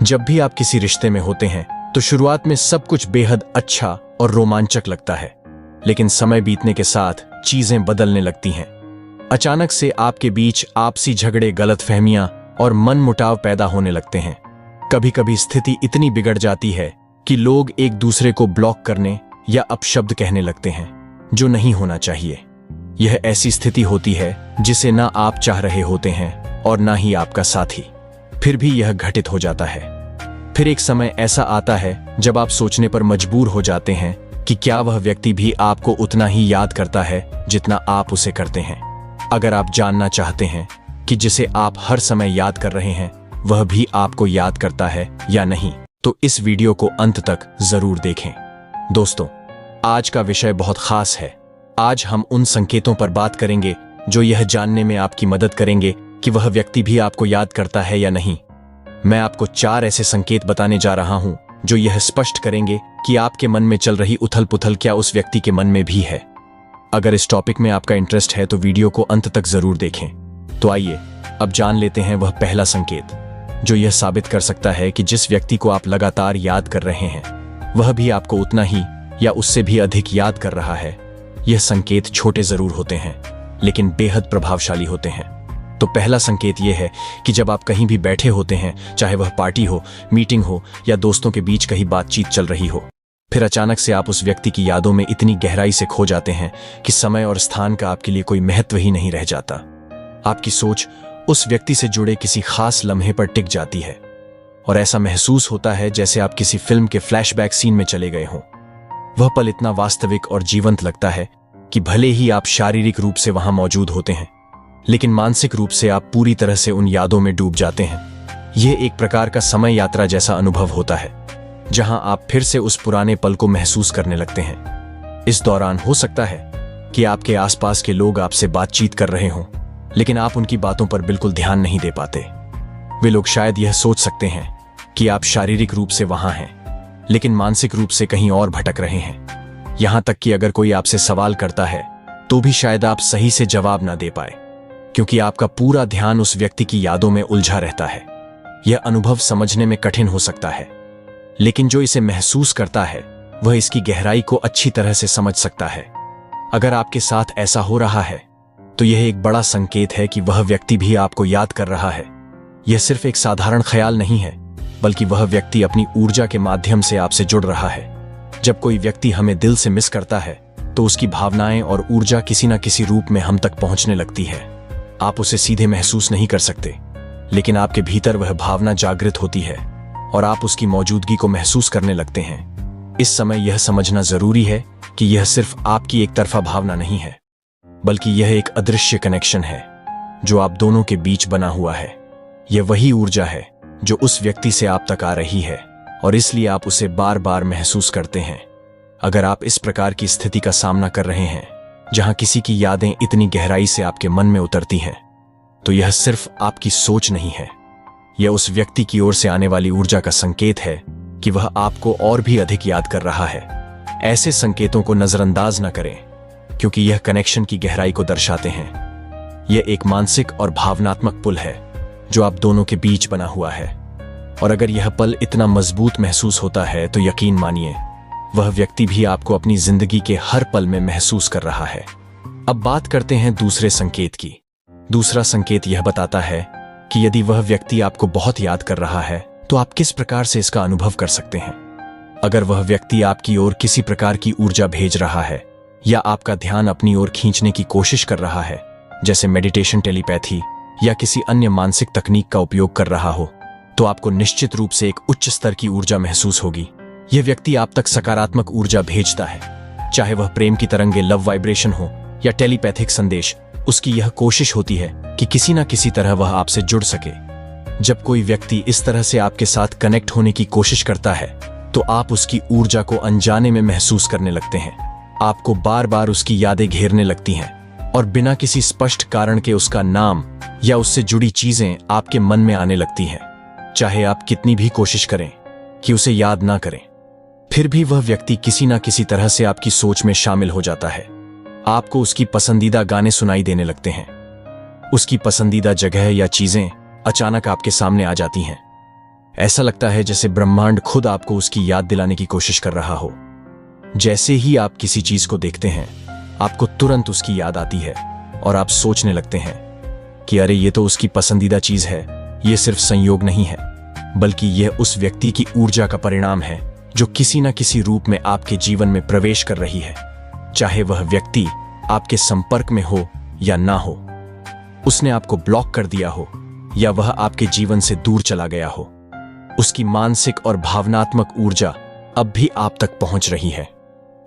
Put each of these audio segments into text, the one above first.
जब भी आप किसी रिश्ते में होते हैं तो शुरुआत में सब कुछ बेहद अच्छा और रोमांचक लगता है, लेकिन समय बीतने के साथ चीजें बदलने लगती हैं। अचानक से आपके बीच आपसी झगड़े, गलतफहमियां और मनमुटाव पैदा होने लगते हैं। कभी कभी स्थिति इतनी बिगड़ जाती है कि लोग एक दूसरे को ब्लॉक करने या अपशब्द कहने लगते हैं, जो नहीं होना चाहिए। यह ऐसी स्थिति होती है जिसे ना आप चाह रहे होते हैं और ना ही आपका साथी, फिर भी यह घटित हो जाता है। फिर एक समय ऐसा आता है जब आप सोचने पर मजबूर हो जाते हैं कि क्या वह व्यक्ति भी आपको उतना ही याद करता है जितना आप उसे करते हैं। अगर आप जानना चाहते हैं कि जिसे आप हर समय याद कर रहे हैं वह भी आपको याद करता है या नहीं, तो इस वीडियो को अंत तक जरूर देखें। दोस्तों, आज का विषय बहुत खास है। आज हम उन संकेतों पर बात करेंगे जो यह जानने में आपकी मदद करेंगे कि वह व्यक्ति भी आपको याद करता है या नहीं। मैं आपको 4 ऐसे संकेत बताने जा रहा हूं जो यह स्पष्ट करेंगे कि आपके मन में चल रही उथल पुथल क्या उस व्यक्ति के मन में भी है। अगर इस टॉपिक में आपका इंटरेस्ट है तो वीडियो को अंत तक जरूर देखें। तो आइए अब जान लेते हैं वह पहला संकेत जो यह साबित कर सकता है कि जिस व्यक्ति को आप लगातार याद कर रहे हैं वह भी आपको उतना ही या उससे भी अधिक याद कर रहा है। यह संकेत छोटे जरूर होते हैं लेकिन बेहद प्रभावशाली होते हैं। तो पहला संकेत यह है कि जब आप कहीं भी बैठे होते हैं, चाहे वह पार्टी हो, मीटिंग हो या दोस्तों के बीच कहीं बातचीत चल रही हो, फिर अचानक से आप उस व्यक्ति की यादों में इतनी गहराई से खो जाते हैं कि समय और स्थान का आपके लिए कोई महत्व ही नहीं रह जाता। आपकी सोच उस व्यक्ति से जुड़े किसी खास लम्हे पर टिक जाती है और ऐसा महसूस होता है जैसे आप किसी फिल्म के फ्लैशबैक सीन में चले गए हों। वह पल इतना वास्तविक और जीवंत लगता है कि भले ही आप शारीरिक रूप से वहां मौजूद होते हैं, लेकिन मानसिक रूप से आप पूरी तरह से उन यादों में डूब जाते हैं। यह एक प्रकार का समय यात्रा जैसा अनुभव होता है जहां आप फिर से उस पुराने पल को महसूस करने लगते हैं। इस दौरान हो सकता है कि आपके आसपास के लोग आपसे बातचीत कर रहे हों, लेकिन आप उनकी बातों पर बिल्कुल ध्यान नहीं दे पाते। वे लोग शायद यह सोच सकते हैं कि आप शारीरिक रूप से वहां हैं, लेकिन मानसिक रूप से कहीं और भटक रहे हैं। यहां तक कि अगर कोई आपसे सवाल करता है तो भी शायद आप सही से जवाब ना दे पाए, क्योंकि आपका पूरा ध्यान उस व्यक्ति की यादों में उलझा रहता है। यह अनुभव समझने में कठिन हो सकता है, लेकिन जो इसे महसूस करता है वह इसकी गहराई को अच्छी तरह से समझ सकता है। अगर आपके साथ ऐसा हो रहा है तो यह एक बड़ा संकेत है कि वह व्यक्ति भी आपको याद कर रहा है। यह सिर्फ एक साधारण ख्याल नहीं है, बल्कि वह व्यक्ति अपनी ऊर्जा के माध्यम से आपसे जुड़ रहा है। जब कोई व्यक्ति हमें दिल से मिस करता है तो उसकी भावनाएं और ऊर्जा किसी न किसी रूप में हम तक पहुंचने लगती है। आप उसे सीधे महसूस नहीं कर सकते, लेकिन आपके भीतर वह भावना जागृत होती है और आप उसकी मौजूदगी को महसूस करने लगते हैं। इस समय यह समझना जरूरी है कि यह सिर्फ आपकी एक तरफा भावना नहीं है, बल्कि यह एक अदृश्य कनेक्शन है जो आप दोनों के बीच बना हुआ है। यह वही ऊर्जा है जो उस व्यक्ति से आप तक आ रही है और इसलिए आप उसे बार बार महसूस करते हैं। अगर आप इस प्रकार की स्थिति का सामना कर रहे हैं जहां किसी की यादें इतनी गहराई से आपके मन में उतरती हैं, तो यह सिर्फ आपकी सोच नहीं है, यह उस व्यक्ति की ओर से आने वाली ऊर्जा का संकेत है कि वह आपको और भी अधिक याद कर रहा है। ऐसे संकेतों को नजरअंदाज न करें, क्योंकि यह कनेक्शन की गहराई को दर्शाते हैं। यह एक मानसिक और भावनात्मक पुल है जो आप दोनों के बीच बना हुआ है, और अगर यह पल इतना मजबूत महसूस होता है तो यकीन मानिए वह व्यक्ति भी आपको अपनी जिंदगी के हर पल में महसूस कर रहा है। अब बात करते हैं दूसरे संकेत की। दूसरा संकेत यह बताता है कि यदि वह व्यक्ति आपको बहुत याद कर रहा है तो आप किस प्रकार से इसका अनुभव कर सकते हैं। अगर वह व्यक्ति आपकी ओर किसी प्रकार की ऊर्जा भेज रहा है या आपका ध्यान अपनी ओर खींचने की कोशिश कर रहा है, जैसे मेडिटेशन, टेलीपैथी या किसी अन्य मानसिक तकनीक का उपयोग कर रहा हो, तो आपको निश्चित रूप से एक उच्च स्तर की ऊर्जा महसूस होगी। यह व्यक्ति आप तक सकारात्मक ऊर्जा भेजता है, चाहे वह प्रेम की तरंगे, लव वाइब्रेशन हो या टेलीपैथिक संदेश। उसकी यह कोशिश होती है कि किसी न किसी तरह वह आपसे जुड़ सके। जब कोई व्यक्ति इस तरह से आपके साथ कनेक्ट होने की कोशिश करता है तो आप उसकी ऊर्जा को अनजाने में महसूस करने लगते हैं। आपको बार बार उसकी यादें घेरने लगती हैं और बिना किसी स्पष्ट कारण के उसका नाम या उससे जुड़ी चीजें आपके मन में आने लगती हैं। चाहे आप कितनी भी कोशिश करें कि उसे याद ना करें, फिर भी वह व्यक्ति किसी ना किसी तरह से आपकी सोच में शामिल हो जाता है। आपको उसकी पसंदीदा गाने सुनाई देने लगते हैं, उसकी पसंदीदा जगह या चीजें अचानक आपके सामने आ जाती हैं। ऐसा लगता है जैसे ब्रह्मांड खुद आपको उसकी याद दिलाने की कोशिश कर रहा हो। जैसे ही आप किसी चीज को देखते हैं, आपको तुरंत उसकी याद आती है और आप सोचने लगते हैं कि अरे ये तो उसकी पसंदीदा चीज है, ये सिर्फ संयोग नहीं है, बल्कि यह उस व्यक्ति की ऊर्जा का परिणाम है जो किसी न किसी रूप में आपके जीवन में प्रवेश कर रही है। चाहे वह व्यक्ति आपके संपर्क में हो या ना हो, उसने आपको ब्लॉक कर दिया हो या वह आपके जीवन से दूर चला गया हो, उसकी मानसिक और भावनात्मक ऊर्जा अब भी आप तक पहुंच रही है।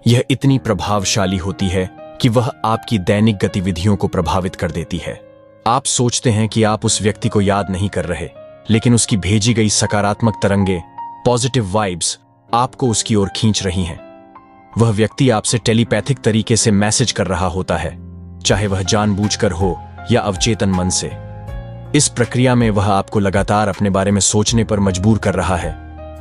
यह इतनी प्रभावशाली होती है कि वह आपकी दैनिक गतिविधियों को प्रभावित कर देती है। आप सोचते हैं कि आप उस व्यक्ति को याद नहीं कर रहे, लेकिन उसकी भेजी गई सकारात्मक तरंगे, पॉजिटिव वाइब्स आपको उसकी ओर खींच रही हैं। वह व्यक्ति आपसे टेलीपैथिक तरीके से मैसेज कर रहा होता है, चाहे वह जानबूझकर हो या अवचेतन मन से। इस प्रक्रिया में वह आपको लगातार अपने बारे में सोचने पर मजबूर कर रहा है।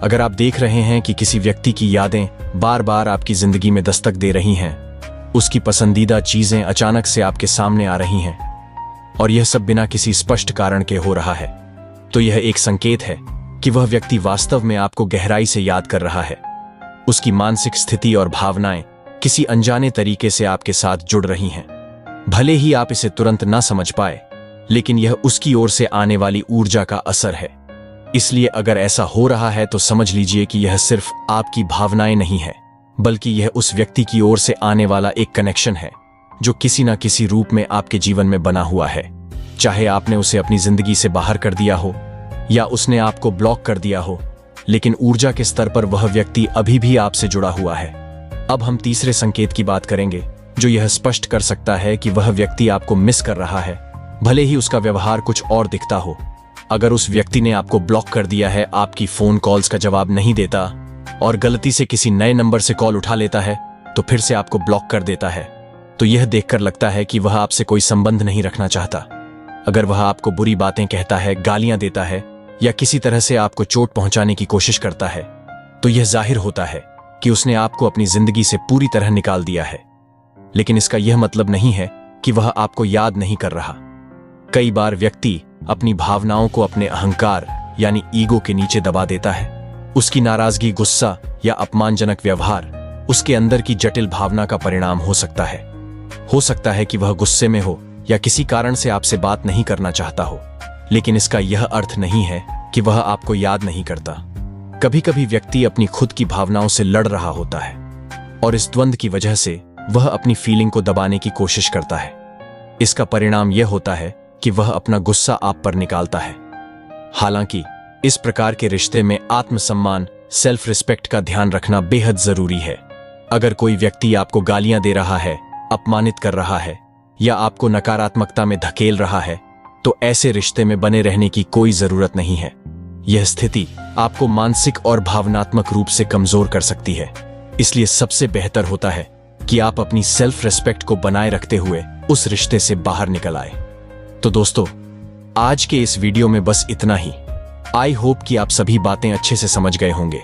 अगर आप देख रहे हैं कि किसी व्यक्ति की यादें बार बार आपकी जिंदगी में दस्तक दे रही हैं, उसकी पसंदीदा चीजें अचानक से आपके सामने आ रही हैं और यह सब बिना किसी स्पष्ट कारण के हो रहा है, तो यह एक संकेत है कि वह व्यक्ति वास्तव में आपको गहराई से याद कर रहा है। उसकी मानसिक स्थिति और भावनाएं किसी अनजाने तरीके से आपके साथ जुड़ रही हैं। भले ही आप इसे तुरंत ना समझ पाए, लेकिन यह उसकी ओर से आने वाली ऊर्जा का असर है। इसलिए अगर ऐसा हो रहा है तो समझ लीजिए कि यह सिर्फ आपकी भावनाएं नहीं है, बल्कि यह उस व्यक्ति की ओर से आने वाला एक कनेक्शन है जो किसी न किसी रूप में आपके जीवन में बना हुआ है। चाहे आपने उसे अपनी जिंदगी से बाहर कर दिया हो या उसने आपको ब्लॉक कर दिया हो, लेकिन ऊर्जा के स्तर पर वह व्यक्ति अभी भी आपसे जुड़ा हुआ है। अब हम तीसरे संकेत की बात करेंगे जो यह स्पष्ट कर सकता है कि वह व्यक्ति आपको मिस कर रहा है, भले ही उसका व्यवहार कुछ और दिखता हो। अगर उस व्यक्ति ने आपको ब्लॉक कर दिया है, आपकी फोन कॉल्स का जवाब नहीं देता और गलती से किसी नए नंबर से कॉल उठा लेता है, तो फिर से आपको ब्लॉक कर देता है, तो यह देखकर लगता है कि वह आपसे कोई संबंध नहीं रखना चाहता। अगर वह आपको बुरी बातें कहता है, गालियां देता है या किसी तरह से आपको चोट पहुंचाने की कोशिश करता है, तो यह जाहिर होता है कि उसने आपको अपनी जिंदगी से पूरी तरह निकाल दिया है। लेकिन इसका यह मतलब नहीं है कि वह आपको याद नहीं कर रहा। कई बार व्यक्ति अपनी भावनाओं को अपने अहंकार यानी ईगो के नीचे दबा देता है। उसकी नाराजगी, गुस्सा या अपमानजनक व्यवहार उसके अंदर की जटिल भावना का परिणाम हो सकता है। हो सकता है कि वह गुस्से में हो या किसी कारण से आपसे बात नहीं करना चाहता हो, लेकिन इसका यह अर्थ नहीं है कि वह आपको याद नहीं करता। कभी कभी व्यक्ति अपनी खुद की भावनाओं से लड़ रहा होता है और इस द्वंद की वजह से वह अपनी फीलिंग को दबाने की कोशिश करता है। इसका परिणाम यह होता है कि वह अपना गुस्सा आप पर निकालता है। हालांकि इस प्रकार के रिश्ते में आत्मसम्मान, सेल्फ रिस्पेक्ट का ध्यान रखना बेहद जरूरी है। अगर कोई व्यक्ति आपको गालियां दे रहा है, अपमानित कर रहा है या आपको नकारात्मकता में धकेल रहा है, तो ऐसे रिश्ते में बने रहने की कोई जरूरत नहीं है। यह स्थिति आपको मानसिक और भावनात्मक रूप से कमजोर कर सकती है। इसलिए सबसे बेहतर होता है कि आप अपनी सेल्फ रिस्पेक्ट को बनाए रखते हुए उस रिश्ते से बाहर निकल आए। तो दोस्तों, आज के इस वीडियो में बस इतना ही। आई होप कि आप सभी बातें अच्छे से समझ गए होंगे।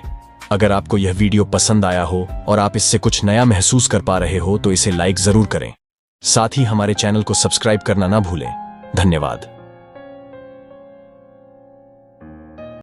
अगर आपको यह वीडियो पसंद आया हो और आप इससे कुछ नया महसूस कर पा रहे हो तो इसे लाइक जरूर करें। साथ ही हमारे चैनल को सब्सक्राइब करना ना भूलें। धन्यवाद।